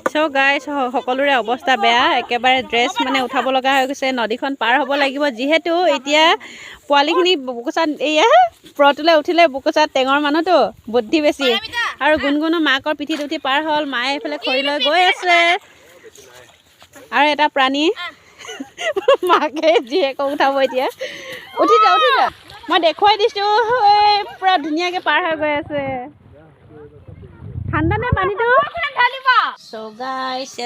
so গাইছ সকলোৰে অৱস্থা বেয়া একেবাৰে ড্ৰেছ মানে উঠাব লগা হৈ গৈছে নদীখন পাৰ হ'ব লাগিব যিহেতু এতিয়া পোৱালিখিনি বুকুচাত এয়া প্ৰটোলৈ উঠিলে বুকুচাত টেঙৰ মানুহতো বুদ্ধি বেছি আৰু গুণগুণো মাকৰ পিঠিত উঠি পাৰ হ'ল মায়ে এইফালে খৰি লৈ গৈ আছে আৰু এটা প্ৰাণী মাকে জীয়েকক উঠাব এতিয়া উঠি যা মই দেখুৱাই দিছোঁ পুৰা ধুনীয়াকৈ পাৰ হৈ গৈ আছে ঠাণ্ডা নে পানীটো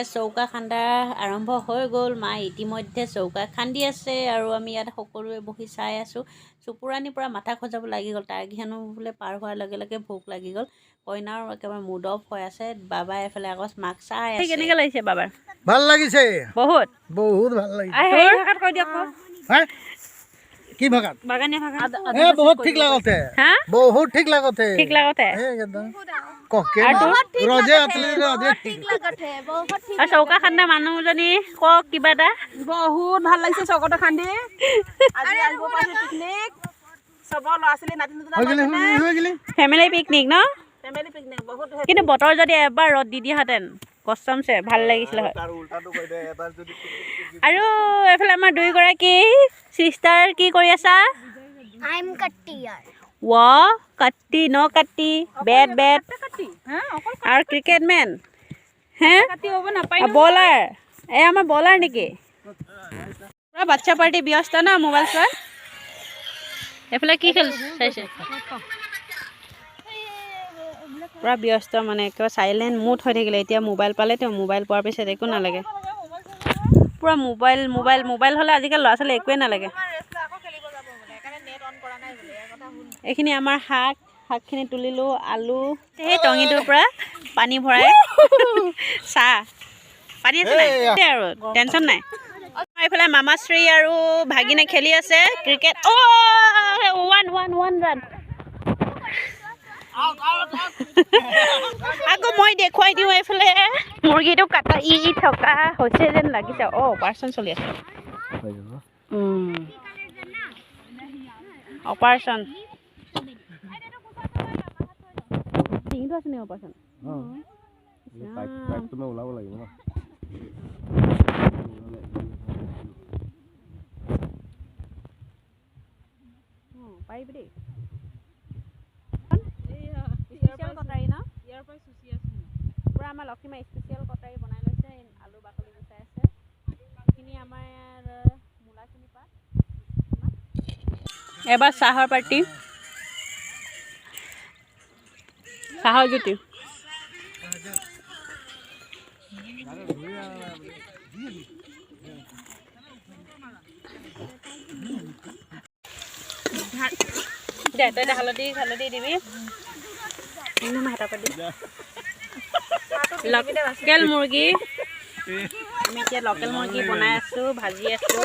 চৌকা খান্দা আৰম্ভ হৈ গ'ল মায়ে ইতিমধ্যে চৌকা খান্দি আছে আৰু আমি ইয়াত সকলোৱে বহি চাই আছোঁ চুপুৰাণিৰ পৰা মাথা খজাব লাগি গ'ল তাৰ ঘেনো বোলে পাৰ হোৱাৰ লগে লগে ভোক লাগি গ'ল কইনাৰ একেবাৰে মুড অফ হৈ আছে বাবাই এফালে আকৌ মাক চাই আছে কেনেকৈ লাগিছে বাবাৰ ভাল লাগিছে বহুত বহুত ভাল লাগিছে কৈ দিয়ক কি ভাগাত বাগানীয়া ভাগাত বহুত ঠিক লাগতে বহুত ঠিক লাগতে एकदम চৌকা খান্দা মানুহজনী কওক কিবা এটা বহুত ভাল লাগিছে চৌকাটো খান্দি আজি আহিব পাইছে পিকনিক সবৰ ল'ৰা ছোৱালী নাতি ফেমিলি পিকনিক ন ফেমিলি পিকনিক বহুত কিন্তু বতৰ যদি এবাৰ ৰ'দ দি দিয়াহেঁতেন কষ্টমছে ভাল লাগিছিলে হয় আৰু এইফালে আমাৰ দুইগৰাকী চিষ্টাৰ কি কৰি আছা কাটি ন কাটি বেট আৰু ক্ৰিকেট মেন হে বলাৰ এই আমাৰ বলাৰ নেকি পুৰা বাচ্চা পাৰ্টি ব্যস্ত ন মোবাইল চোৱাত এইফালে কি খেল চাইছে পুৰা ব্যস্ত মানে একেবাৰে চাইলেণ্ট মুড হৈ থাকিলে এতিয়া মোবাইল পালে তেওঁ মোবাইল পোৱাৰ পিছত একো নালাগে পুৰা মোবাইল হ'লে আজিকালি ল'ৰা ছোৱালী একোৱেই নালাগে এইখিনি আমাৰ শাকখিনি তুলিলোঁ আলু সেই টঙিটোৰ পৰা পানী ভৰাই চাহ পানী আছে নাই আৰু টেনশ্যন নাই এইফালে মামাশ্ৰী আৰু ভাগিনে খেলি আছে ক্ৰিকেট ওৱান ৰান আকৌ মই দেখুৱাই দিওঁ এইফালে মুৰ্গীটো কাটা থকা হৈছে যেন লাগিছে অপাৰেশ্যন চলি আছে অপাৰেশ্যন ডিঙিটো আছে নি অপাৰেশ্যন ওলাব লাগিব ন পাৰিবি দেই কটাৰী ন ইয়াৰ পৰা চুচি আছে পুৰা আমাৰ লক্ষীমা স্পেচিয়েল কটাৰী বনাই লৈছে আলু বাকলি গুচাই আছে এইখিনি আমাৰ মূলাখিনি পাত এবাৰ চাহৰ পাৰ্টি চাহৰ জুতি দে তই হালধি দিবি লোকেল মুৰ্গী আমি এতিয়া লোকেল মুৰ্গী বনাই আছো ভাজি আছো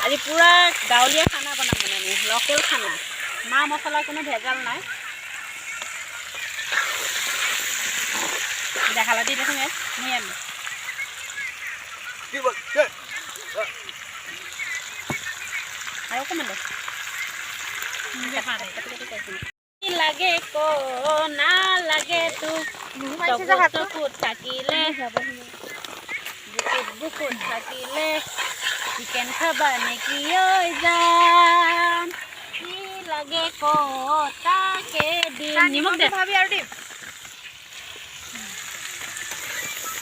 আজি পুৰা গাঁৱলীয়া খানা বনাম মানে আমি লোকেল খানা মা মছলা কোনো ভেজাল নাই হালধি দেখোন মই আনি আৰু অকণমান লাগে ক নালাগে তোক থাকিলে বুকুত থাকিলে চিকেন খাবা নেকি যাম কি লাগে ক তাকে দিম নিমখ দে আৰু দিম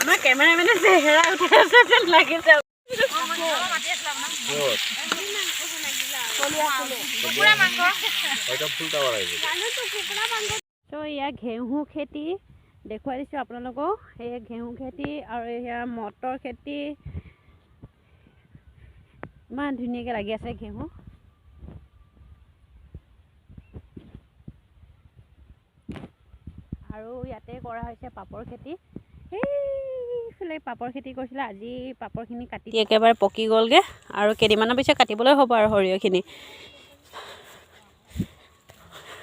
আমাৰ কেমেৰামেনে চেহেৰা উঠি আছে যেন লাগিছে তো এয়া ঘেঁহু খেতি দেখুৱাই দিছোঁ আপোনালোকক এয়া ঘেঁহু খেতি আৰু এয়া মটৰ খেতি ইমান ধুনীয়াকৈ লাগি আছে ঘেঁহু আৰু ইয়াতে কৰা হৈছে পাপৰ খেতি এইফালে পাপৰ খেতি কৰিছিলে আজি পাপৰখিনি কাটি একেবাৰে পকি গ'লগৈ আৰু কেইদিনমানৰ পিছত কাটিবলৈ হ'ব আৰু সৰিয়হখিনি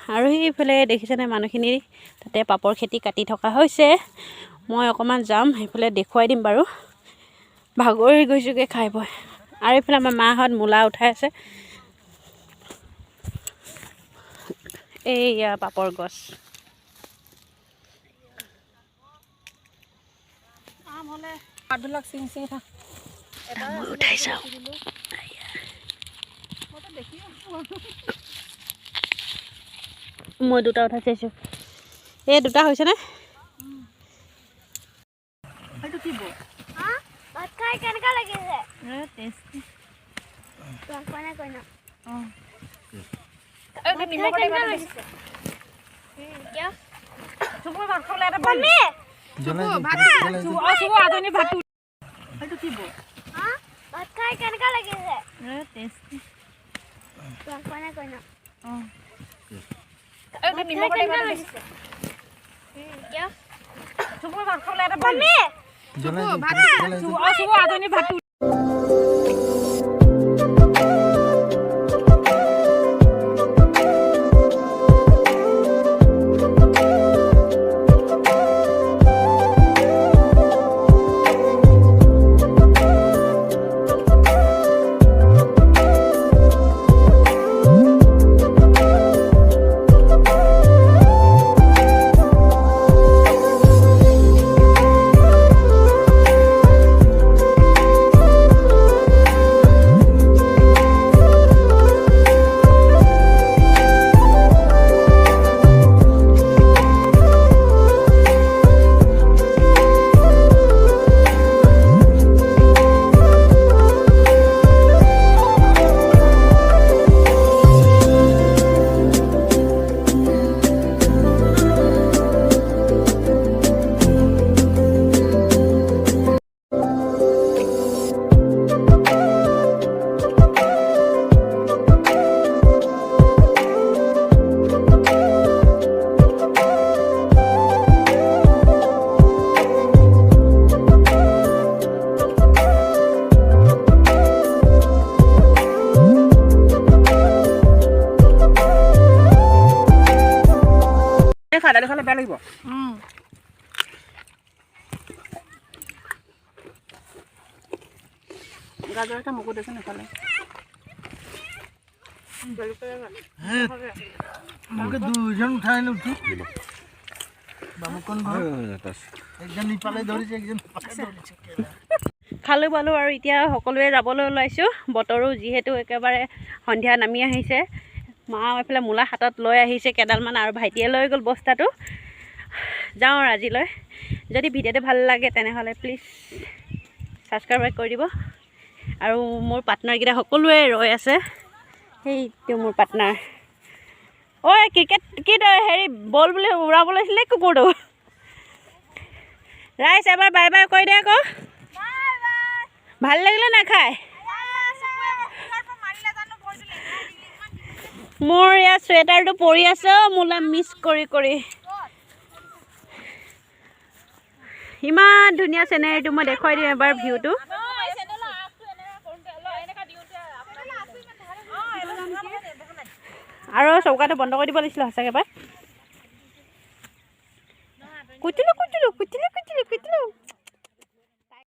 আৰু সেইফালে দেখিছেনে মানুহখিনি তাতে পাপৰ খেতি কাটি থকা হৈছে মই অকণমান যাম সেইফালে দেখুৱাই দিম বাৰু ভাগৰি গৈছোঁগৈ খাই বৈ আৰু এইফালে আমাৰ মাহঁত মূলা উঠাই আছে এইয়া পাপৰ গছ উঠাই চাওঁ মই দুটা উঠাই চাইছোঁ এই দুটা হৈছেনে দালি খালে বেয়া লাগিব গাজৰ এটা মোকো দেচোন এফালে মোকে দুজন উঠাই নুঠি বামুকন ঘৰ একজন ইফালে ধৰিছে একজন খালোঁ পালোঁ আৰু এতিয়া সকলোৱে যাবলৈ ওলাইছোঁ বতৰো যিহেতু একেবাৰে সন্ধিয়া নামি আহিছে মা এইফালে মূলা হাতত লৈ আহিছে কেইডালমান আৰু ভাইটিয়ে লৈ গ'ল বস্তাটো যাওঁ আৰু আজিলৈ যদি ভিডিঅ'টো ভাল লাগে তেনেহ'লে প্লিজ ছাবস্ক্ৰাইব কৰি দিব আৰু মোৰ পাৰ্টনাৰকেইটা সকলোৱে ৰৈ আছে সেইটো মোৰ পাৰ্টনাৰ ঐ ক্ৰিকেট কি হেৰি বল বুলি উৰাব লৈছিলে কুকুৰটো ৰাইজ এবাৰ বাই বাই কৈ দে আকৌ ভাল লাগিলে নাখায় মোৰ ইয়াত চুৱেটাৰটো পৰি আছে মোলা মিছ কৰি কৰি ইমান ধুনীয়া চিনেৰীটো মই দেখুৱাই দিম এবাৰ ভিউটো আৰু চৌকাটো বন্ধ কৰি দিব লাগিছিলে সঁচাকৈ পাই